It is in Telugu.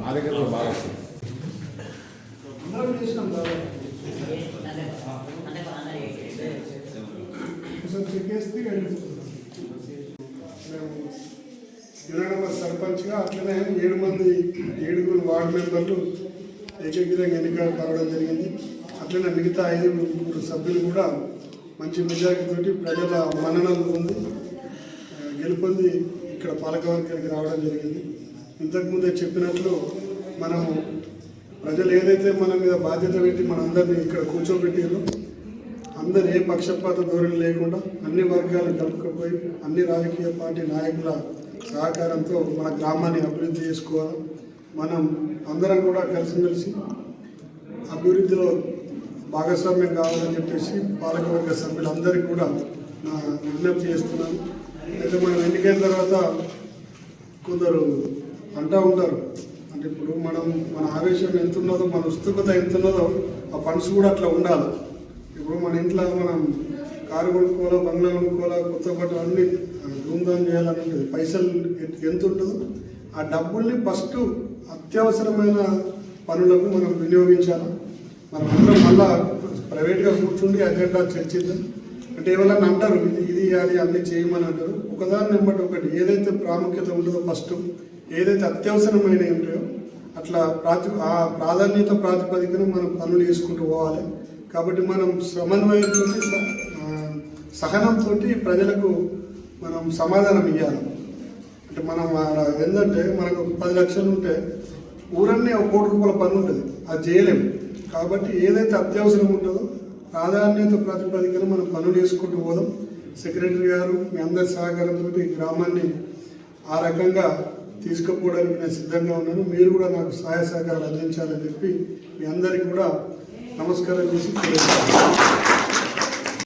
మా దగ్గర బాగా సర్పంచ్గా అట్లనే 7 వార్డు మెంబర్లు ఏకగ్రీవంగా ఎన్నికలు కావడం జరిగింది. అట్లనే మిగతా 5 సభ్యులు కూడా మంచి మెజారిటీతోటి ప్రజల మన్ననలు ఉంది గెలుపొంది ఇక్కడ పాలకవర్గానికి రావడం జరిగింది. ఇంతకుముందే చెప్పినట్లు మనము ప్రజలు ఏదైతే మన మీద బాధ్యత పెట్టి మనందరినీ ఇక్కడ కూర్చోబెట్టారో అందరూ ఏ పక్షపాత ధోరణి లేకుండా అన్ని వర్గాలు కలుపుకపోయి అన్ని రాజకీయ పార్టీ నాయకుల సహకారంతో మన గ్రామాన్ని అభివృద్ధి చేసుకోవాలి. మనం అందరం కూడా కలిసిమెలిసి అభివృద్ధిలో భాగస్వామ్యం కావాలని చెప్పేసి పాలకవర్గ సభ్యులందరికీ కూడా నా విజ్ఞప్తి చేస్తున్నాను. అయితే మనం ఎన్నికైన తర్వాత కొందరు అంటూ ఉంటారు, అంటే ఇప్పుడు మన ఆవేశం ఎంత ఉన్నదో, మన ఉత్సుకత ఎంత ఉన్నదో ఆ ఫండ్స్ కూడా అట్లా ఉండాలి. ఇప్పుడు మన ఇంట్లో మనం కారు కొనుక్కోవాలా, బంగ్లా కొనుక్కోవాలా, కొత్త బట్టలు అన్నీ ధూమ్ధాం చేయాలని ఉంటుంది. పైసలు ఎంత ఉంటుందో ఆ డబ్బుల్ని ఫస్ట్ అత్యవసరమైన పనులకు మనం వినియోగించాలి. మనం అందరం మళ్ళా ప్రైవేట్గా కూర్చుండి అజెండా చర్చిద్దాం అంటే ఎవరన్నా అంటారు ఇది అది అన్నీ చేయమని అంటారు. ఒకదాని వెంబడి ఒకటి ఏదైతే ప్రాముఖ్యత ఉంటుందో ఫస్ట్ ఏదైతే అత్యవసరమైన ఉంటాయో అట్లా ఆ ప్రాధాన్యత ప్రాతిపదికన మనం పనులు చేసుకుంటూ పోవాలి. కాబట్టి మనం సమన్వయంతో సహనంతో ప్రజలకు మనం సమాధానం ఇవ్వాలి. అంటే మనం ఏంటంటే మనకు 10 లక్షలు ఉంటే ఊరన్నీ 1 కోటి రూపాయల పని ఉంటుంది, అది చేయలేము. కాబట్టి ఏదైతే అత్యవసరం ఉంటుందో ప్రాధాన్యత ప్రాతిపదికన మనం పనులు చేసుకుంటూ పోదాం. సెక్రటరీ గారు మీ అందరి సహకారంతో ఈ గ్రామాన్ని ఆ రకంగా తీసుకుపోవడానికి నేను సిద్ధంగా ఉన్నాను. మీరు కూడా నాకు సహాయ సహకారాలు అందించాలని చెప్పి మీ అందరికీ కూడా నమస్కారం చేసి